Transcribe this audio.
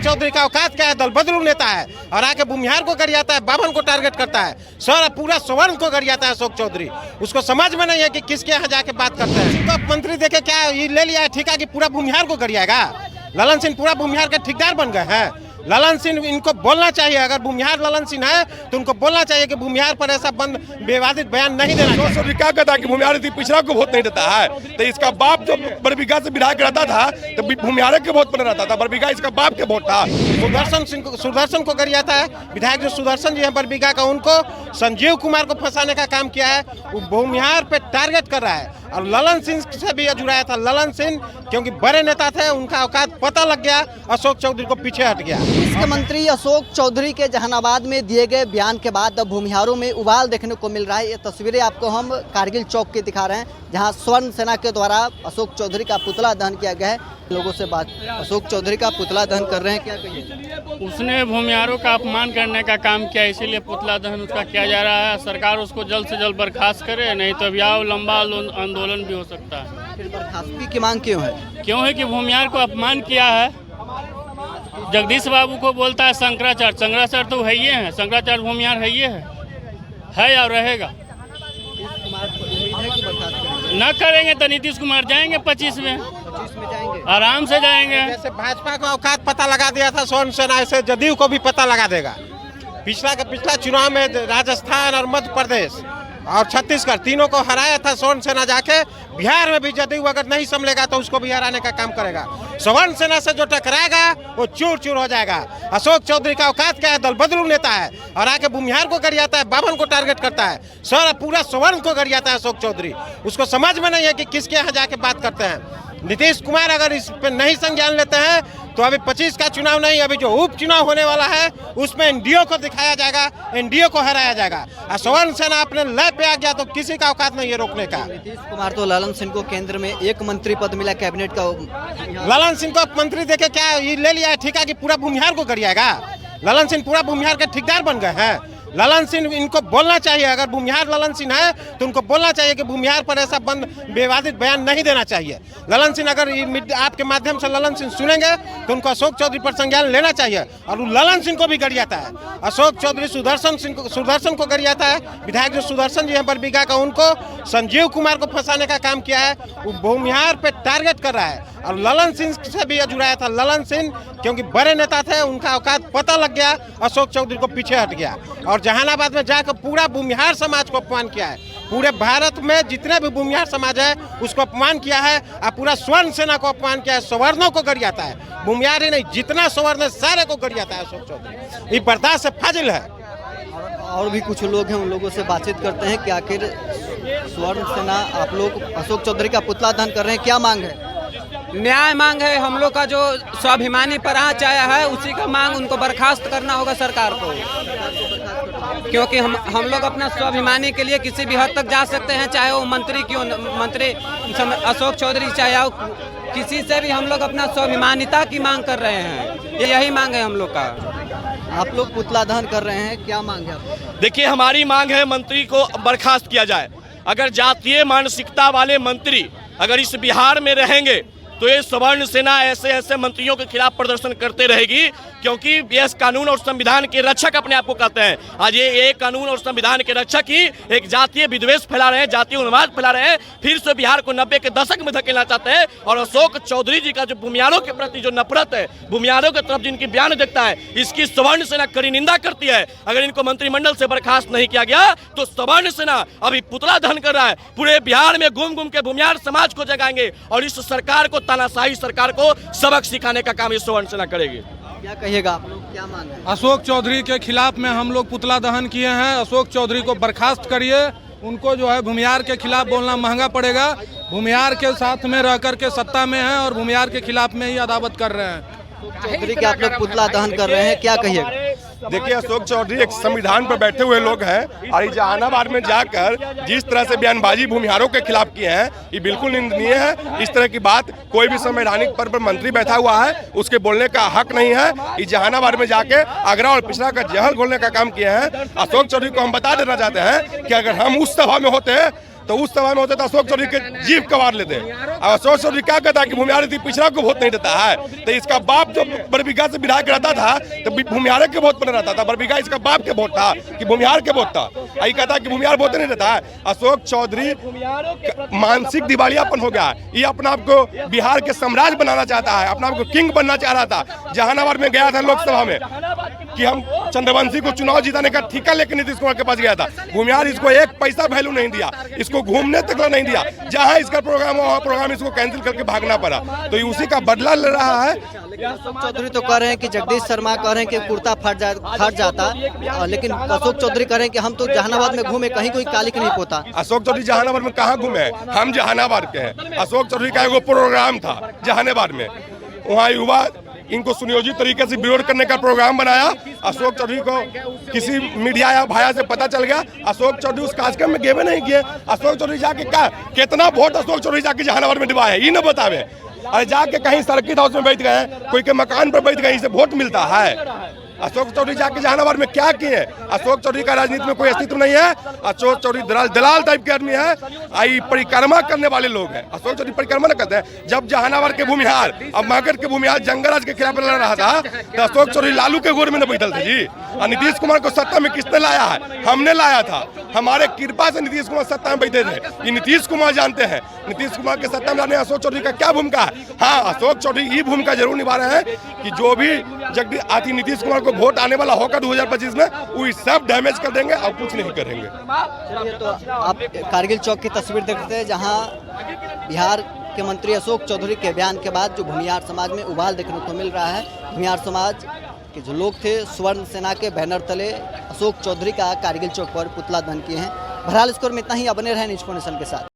चौधरी का औकात क्या है? दल बदलू नेता है और आके भूमिहार को गरियाता है, बावन को टारगेट करता है, सर पूरा सवर्ण को गरियाता है अशोक चौधरी। उसको समझ में नहीं है कि किसके यहाँ जाके बात करते हैं। तो मंत्री देखे क्या ये ले लिया है ठेका कि पूरा भूमिहार को गरियाएगा। ललन सिंह पूरा भूमिहार के ठेकेदार बन गए हैं। ललन सिंह इनको बोलना चाहिए, अगर भूमिहार ललन सिंह है तो उनको बोलना चाहिए कि भूमिहार पर ऐसा बंद विवादित बयान नहीं देना चाहिए। क्या कहता है कि भूमिहार पिछड़ा को वोट नहीं देता है, तो इसका बाप जो बरबीघा से विधायक रहता था तो भूमिहार के वोट पर रहता था, बरबीघा इसका बाप के वोट था। सुदर्शन को गरियाता है। विधायक जो सुदर्शन जी है बरबीघा का, उनको संजीव कुमार को फंसाने का काम किया है। वो भूमिहार पे टारगेट कर रहा है और ललन सिंह से भी जुड़ाया था। ललन सिंह क्योंकि बड़े नेता थे, उनका औकात पता लग गया, अशोक चौधरी को पीछे हट गया। इसके मंत्री अशोक चौधरी के जहानाबाद में दिए गए बयान के बाद अब भूमिहारों में उबाल देखने को मिल रहा है। ये तस्वीरें आपको हम कारगिल चौक की दिखा रहे हैं, जहां स्वर्ण सेना के द्वारा अशोक चौधरी का पुतला दहन किया गया है। लोगों से बात, अशोक चौधरी का पुतला दहन कर रहे हैं, क्या कहिए? उसने भूमिहारों का अपमान करने का काम किया, इसीलिए पुतला दहन उसका किया जा रहा है। सरकार उसको जल्द से जल्द बर्खास्त करे, नहीं तो अभी लंबा आंदोलन भी हो सकता है। फिर बर्खास्तगी की मांग क्यों है? क्यों है कि भूमिहार को अपमान किया है। जगदीश बाबू को बोलता है शंकराचार्य, शंकराचार्य तो है ही है, शंकराचार्य भूमिहार है ही है और रहेगा। न करेंगे तो नीतीश कुमार जाएंगे 25 में जाएंगे, आराम से जाएंगे। जैसे भाजपा को औकात पता लगा दिया था स्वर्ण सेना, ऐसे जदयू को भी पता लगा देगा। पिछला चुनाव में राजस्थान और मध्य प्रदेश और छत्तीसगढ़ तीनों को हराया था स्वर्ण सेना जाके। बिहार में भी जदयू अगर नहीं संभलेगा तो उसको भी हराने का काम करेगा। स्वर्ण सेना से जो टकराएगा वो चूर चूर हो जाएगा। अशोक चौधरी का औकात क्या है? दल बदलू नेता है और आके भूमिहार को गरियाता है, बावन को टारगेट करता है, सर पूरा स्वर्ण को गरियाता है अशोक चौधरी। उसको समझ में नहीं है कि किसके यहाँ जाके बात करते हैं। नीतीश कुमार अगर इस पे नहीं संज्ञान लेते हैं तो अभी 25 का चुनाव नहीं, अभी जो उपचुनाव होने वाला है उसमें एनडीओ को दिखाया जाएगा, एनडीओ को हराया जाएगा। स्वर्ण सेना अपने लय पे आ गया तो किसी का औकात नहीं है रोकने का। नीतीश कुमार तो ललन सिंह को केंद्र में एक मंत्री पद मिला कैबिनेट का। ललन सिंह को मंत्री देखे क्या ये ले लिया है ठेका कि पूरा भूमिहार को गरियाएगा। ललन सिंह पूरा भूमिहार के ठेकेदार बन गए हैं। ललन सिंह इनको बोलना चाहिए, अगर भूमिहार ललन सिंह है तो उनको बोलना चाहिए कि भूमिहार पर ऐसा बंद विवादित बयान नहीं देना चाहिए। ललन सिंह अगर आपके माध्यम से ललन सिंह सुनेंगे तो उनको अशोक चौधरी पर संज्ञान लेना चाहिए और ललन सिंह को भी गरियाता है। अशोक चौधरी सुदर्शन को गरियाता है। विधायक जो सुदर्शन जी है बरबीघा का, उनको संजीव कुमार को फंसाने का काम किया है। वो भूमिहार पे टारगेट कर रहा है और ललन सिंह से भी जुड़ाया था। ललन सिंह क्योंकि बड़े नेता थे, उनका औकात पता लग गया, अशोक चौधरी को पीछे हट गया और जहानाबाद में जाकर पूरा भूमिहार समाज को अपमान किया है। पूरे भारत में जितने भी भूमिहार समाज है उसको अपमान किया है और पूरा स्वर्ण सेना को अपमान किया है। सवर्णों को गरियाता है, भूमिहार ही नहीं, जितना सवर्ण है सारे को गरियाता है अशोक चौधरी। ये बर्दाश्त से फाजिल है। और भी कुछ लोग हैं, उन लोगों से बातचीत करते हैं कि आखिर स्वर्ण सेना आप लोग अशोक चौधरी का पुतला दहन कर रहे हैं, क्या मांग है? न्याय मांग है। हम लोग का जो स्वाभिमानी परांच आया है उसी का मांग उनको बर्खास्त करना होगा सरकार को, क्योंकि हम लोग अपना स्वाभिमानी के लिए किसी भी हद तक जा सकते हैं, चाहे वो मंत्री अशोक चौधरी, चाहे वो किसी से भी। हम लोग अपना स्वाभिमानिता की मांग कर रहे हैं, यही मांग है हम लोग का। आप लोग पुतला दहन कर रहे हैं, क्या मांग है आपकी? देखिए, हमारी मांग है मंत्री को बर्खास्त किया जाए। अगर जातीय मानसिकता वाले मंत्री अगर इस बिहार में रहेंगे तो ये सवर्ण सेना ऐसे मंत्रियों के खिलाफ प्रदर्शन करते रहेगी, क्योंकि ये कानून और संविधान के रक्षक अपने आप को कहते हैं। आज ये कानून और संविधान के रक्षक ही एक जातीय विद्वेष फैला रहे हैं, जातीय उन्माद फैला रहे हैं, फिर से बिहार को 90 के दशक में धकेलना चाहते हैं। और अशोक चौधरी जी का जो भूमिहारों के प्रति जो नफरत है, भूमिहारों की तरफ जिनकी बयान देखता है, इसकी सवर्ण सेना कड़ी निंदा करती है। अगर इनको मंत्रिमंडल से बर्खास्त नहीं किया गया तो सवर्ण सेना अभी पुतला दहन कर रहा है, पूरे बिहार में घूम के भूमिहार समाज को जगाएंगे और इस सरकार को, तानाशाही सरकार को सबक सिखाने का काम इस स्वर्ण सेना करेगी। क्या कहिएगा आप लोग, क्या मांग है? अशोक चौधरी के खिलाफ में हम लोग पुतला दहन किए हैं। अशोक चौधरी को बर्खास्त करिए। उनको जो है भूमिहार के खिलाफ बोलना महंगा पड़ेगा। भूमिहार के साथ में रह करके सत्ता में है और भूमिहार के खिलाफ में ही अदावत कर रहे हैं। चौधरी के आप लोग पुतला दहन कर रहे हैं, क्या कहिएगा? देखिए, अशोक चौधरी एक संविधान पर बैठे हुए लोग हैं और जहानाबाद में जाकर जिस तरह से बयानबाजी भूमिहारों के खिलाफ किए हैं, ये बिल्कुल निंदनीय है। इस तरह की बात कोई भी संवैधानिक पद पर मंत्री बैठा हुआ है उसके बोलने का हक नहीं है। ये जहानाबाद में जाके आगरा और पिछड़ा का जहर खोलने का काम किए हैं। अशोक चौधरी को हम बता देना चाहते हैं कि अगर हम उस सभा में होते तो उस सभा में होता था अशोक चौधरी के जीभ कबार लेते। अब अशोक चौधरी क्या कहता है कि भूमिहार यदि पिछड़ा को वोट नहीं देता है तो इसका बाप जो बरबीघा से विधायक रहता था तो भूमिहार के वोट पर रहता था। बरबीघा इसका बाप के वोट था कि भूमिहार के वोट था। यही कहता है कि भूमिहार वोट नहीं देता है। अशोक चौधरी मानसिक दिवालियापन हो गया। ये अपना आप को बिहार के साम्राज्य बनाना चाहता है, अपना आप को किंग बनना चाह रहा था। जहानाबाद में गया था लोकसभा में कि हम चंद्रवंशी को चुनाव जिताने का ठेका लेकर नीतीश कुमार के पास गया था। भूमिहार इसको एक पैसा वैल्यू नहीं दिया, इसको घूमने तक नहीं दिया। जहां इसका प्रोग्राम हो वहां प्रोग्राम इसको कैंसिल करके भागना पड़ा। तो ये उसी का बदला ले रहा है। अशोक चौधरी तो कह रहे हैं कि जगदीश शर्मा कह रहे हैं कि कुर्ता फट जाता, लेकिन अशोक चौधरी कह रहे हैं कि हम तो जहानाबाद में घूमे, कहीं कोई कालिक नहीं पोता। अशोक चौधरी जहानाबाद में कहाँ घूमे? हम जहानाबाद के हैं। अशोक चौधरी का एगो प्रोग्राम था जहानाबाद में, वहाँ युवा इनको सुनियोजित तरीके से विरोध करने का प्रोग्राम बनाया। अशोक चौधरी को किसी मीडिया या भाया से पता चल गया, अशोक चौधरी उस कार्यक्रम में गेवे नहीं किए। अशोक चौधरी जाके क्या कितना वोट अशोक चौधरी जाके जहानाबाद में डिबाया है ये न बतावे। अरे जाके कहीं सर्किट हाउस में बैठ गए, कोई के मकान पर बैठ गए, इससे वोट मिलता है? अशोक चौधरी जाके जहानाबाद में क्या किए? अशोक चौधरी का राजनीति में कोई अस्तित्व नहीं है। अशोक चौधरी दलाल टाइप के आदमी है। आई परिक्रमा करने वाले लोग हैं। अशोक चौधरी परिक्रमा न करते हैं। जब जहानाबाद के भूमिहार अब मगध के भूमिहार जंगराज के खिलाफ लड़ रहा था तो अशोक चौधरी लालू के गोद में न बैठल थे जी। और नीतीश कुमार को सत्ता में किसने लाया है? हमने लाया था। हमारे कृपा से नीतीश कुमार सत्ता में बैठे थे। ये नीतीश कुमार जानते हैं नीतीश कुमार के सत्ता में लाने अशोक चौधरी का क्या भूमिका है। हाँ, अशोक चौधरी ये भूमिका जरूर निभा रहे हैं कि जो भी जगदीश आती नीतीश कुमार को वोट आने वाला होगा 2025 में, वो सब डैमेज कर देंगे और कुछ नहीं करेंगे। चलिए, तो आप कारगिल चौक की तस्वीर देखते हैं जहां बिहार के मंत्री अशोक चौधरी के बयान के बाद जो भूमिहार समाज में उबाल देखने को मिल रहा है। भूमिहार समाज के जो लोग थे स्वर्ण सेना के बैनर तले अशोक चौधरी का कारगिल चौक पर पुतला दहन किए हैं। बहरहाल स्कोर में इतना ही। बने रहे न्यूज़ नेशन के साथ।